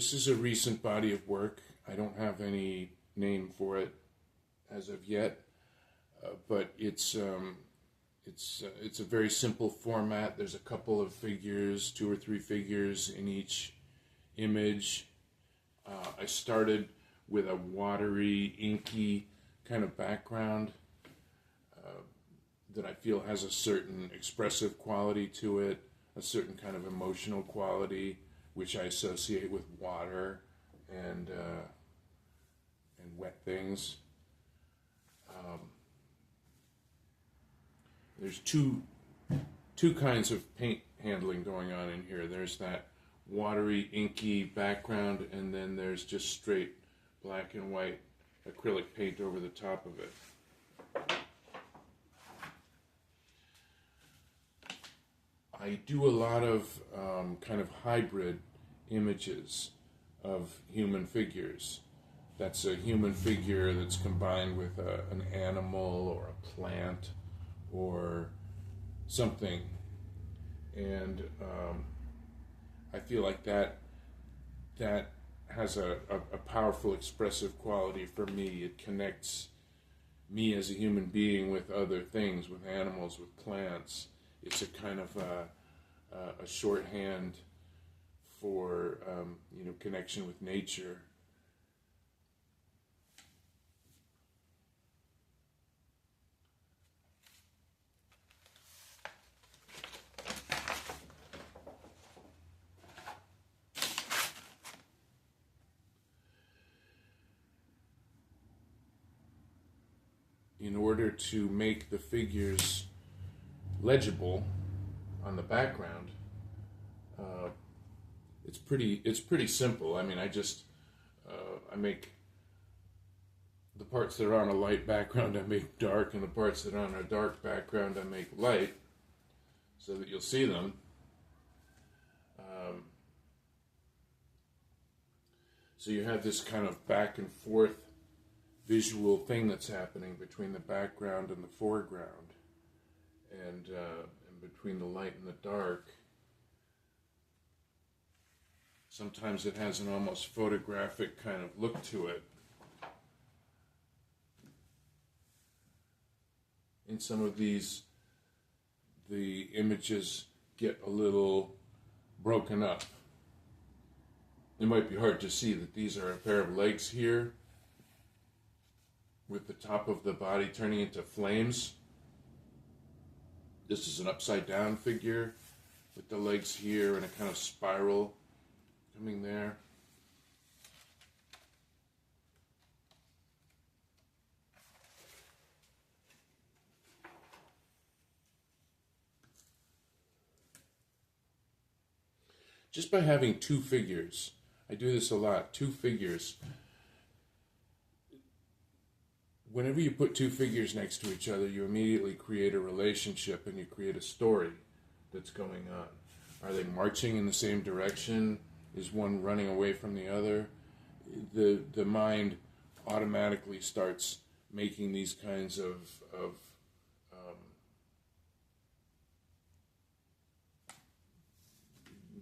This is a recent body of work. I don't have any name for it as of yet, but it's a very simple format. There's a couple of figures, 2 or 3 figures in each image. I started with a watery, inky kind of background that I feel has a certain expressive quality to it, a certain kind of emotional quality, which I associate with water and wet things. There's two kinds of paint handling going on in here. There's that watery, inky background, and then there's just straight black and white acrylic paint over the top of it. I do a lot of kind of hybrid images of human figures. That's a human figure that's combined with an animal or a plant or something. And I feel like that has a powerful expressive quality for me. It connects me as a human being with other things, with animals, with plants. It's a kind of a shorthand for connection with nature. In order to make the figures legible on the background, it's pretty simple. I mean, I make the parts that are on a light background I make dark, and the parts that are on a dark background I make light, so that you'll see them. So you have this kind of back and forth visual thing that's happening between the background and the foreground, and between the light and the dark. Sometimes it has an almost photographic kind of look to it. In some of these, the images get a little broken up. It might be hard to see that these are a pair of legs here, with the top of the body turning into flames. This is an upside down figure with the legs here and a kind of spiral coming there. Just by having 2 figures, I do this a lot, 2 figures. Whenever you put 2 figures next to each other, you immediately create a relationship and you create a story that's going on. Are they marching in the same direction? Is one running away from the other? The mind automatically starts making these kinds of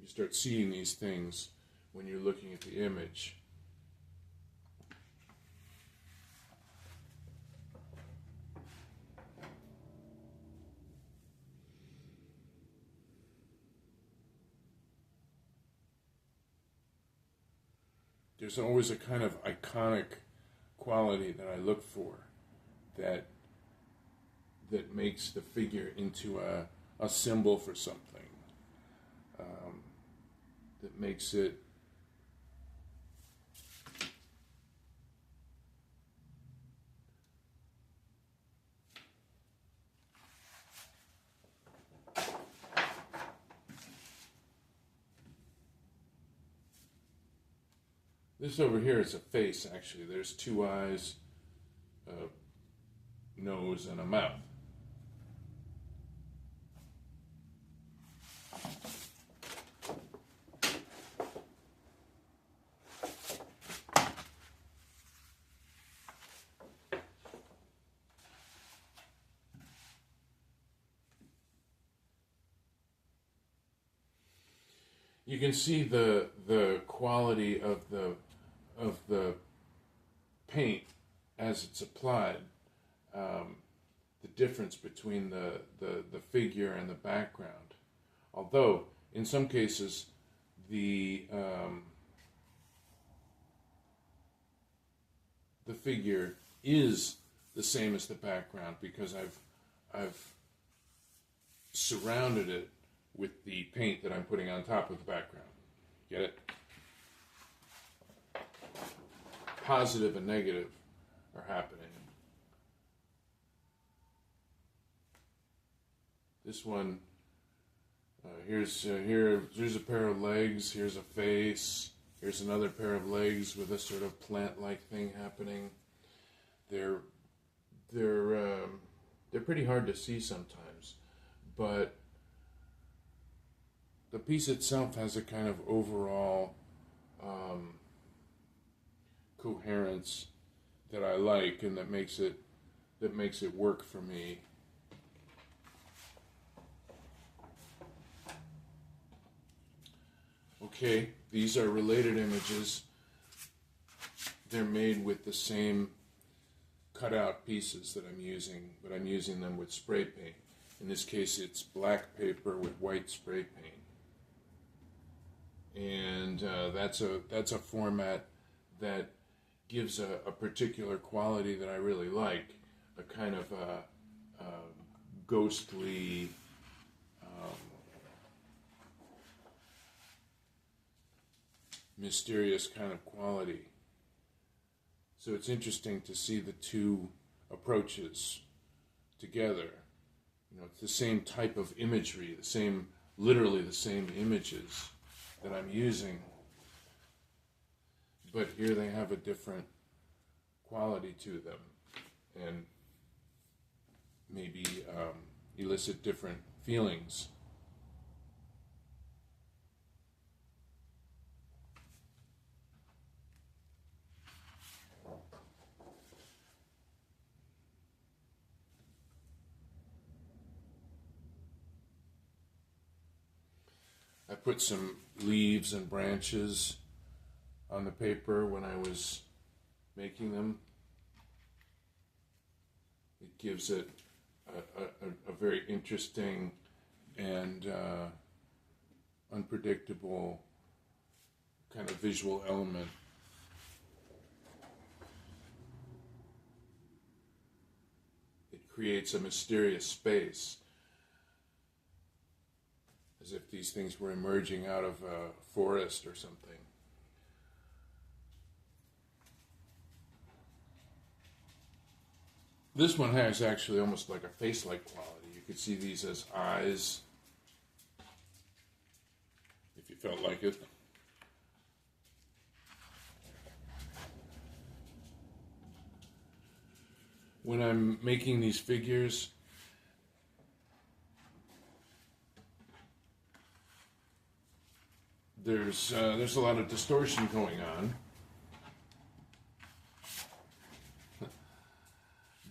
you start seeing these things when you're looking at the image. There's always a kind of iconic quality that I look for that makes the figure into a symbol for something, that makes it this over here is a face, actually. There's 2 eyes, a nose, and a mouth. you can see the quality of the paint as it's applied. The difference between the figure and the background. Although in some cases the figure is the same as the background because I've surrounded it with the paint that I'm putting on top of the background. Get it? Positive and negative are happening. This one, here's a pair of legs. Here's a face. Here's another pair of legs with a sort of plant-like thing happening. They're pretty hard to see sometimes, but the piece itself has a kind of overall coherence that I like, and that makes it work for me. Okay, these are related images. They're made with the same cutout pieces that I'm using, but I'm using them with spray paint. In this case, it's black paper with white spray paint. And that's a format that gives a particular quality that I really like, a kind of ghostly, mysterious kind of quality. So it's interesting to see the two approaches together. You know, it's the same type of imagery, literally the same images that I'm using, but here they have a different quality to them, and maybe elicit different feelings. I put some leaves and branches on the paper when I was making them. It gives it a very interesting and unpredictable kind of visual element. It creates a mysterious space, as if these things were emerging out of a forest or something. This one has actually almost like a face-like quality. You could see these as eyes, if you felt like it. When I'm making these figures, there's a lot of distortion going on,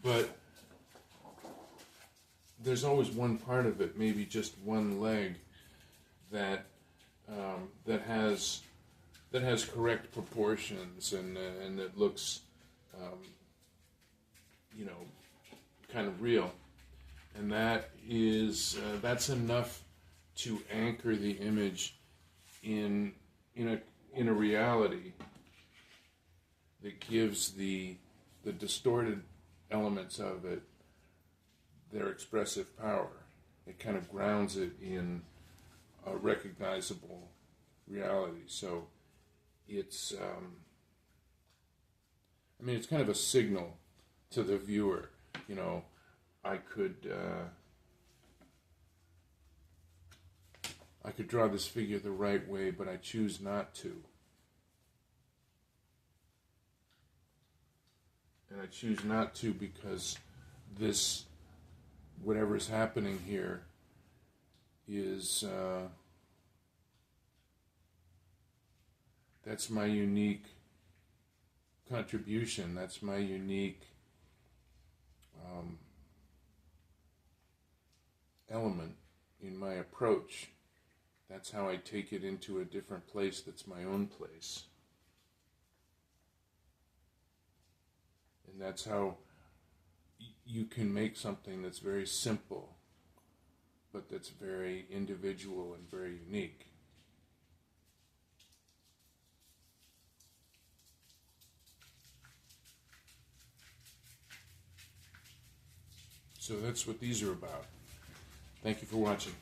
but there's always one part of it, maybe just one leg, that has correct proportions and that looks, kind of real, and that's enough to anchor the image in a reality that gives the distorted elements of it their expressive power. It kind of grounds it in a recognizable reality. So it's it's kind of a signal to the viewer. You know, I could draw this figure the right way, but I choose not to. And I choose not to because this, whatever is happening here, is that's my unique contribution. That's my unique element in my approach That's how I take it into a different place that's my own place. And that's how you can make something that's very simple, but that's very individual and very unique. So that's what these are about. Thank you for watching.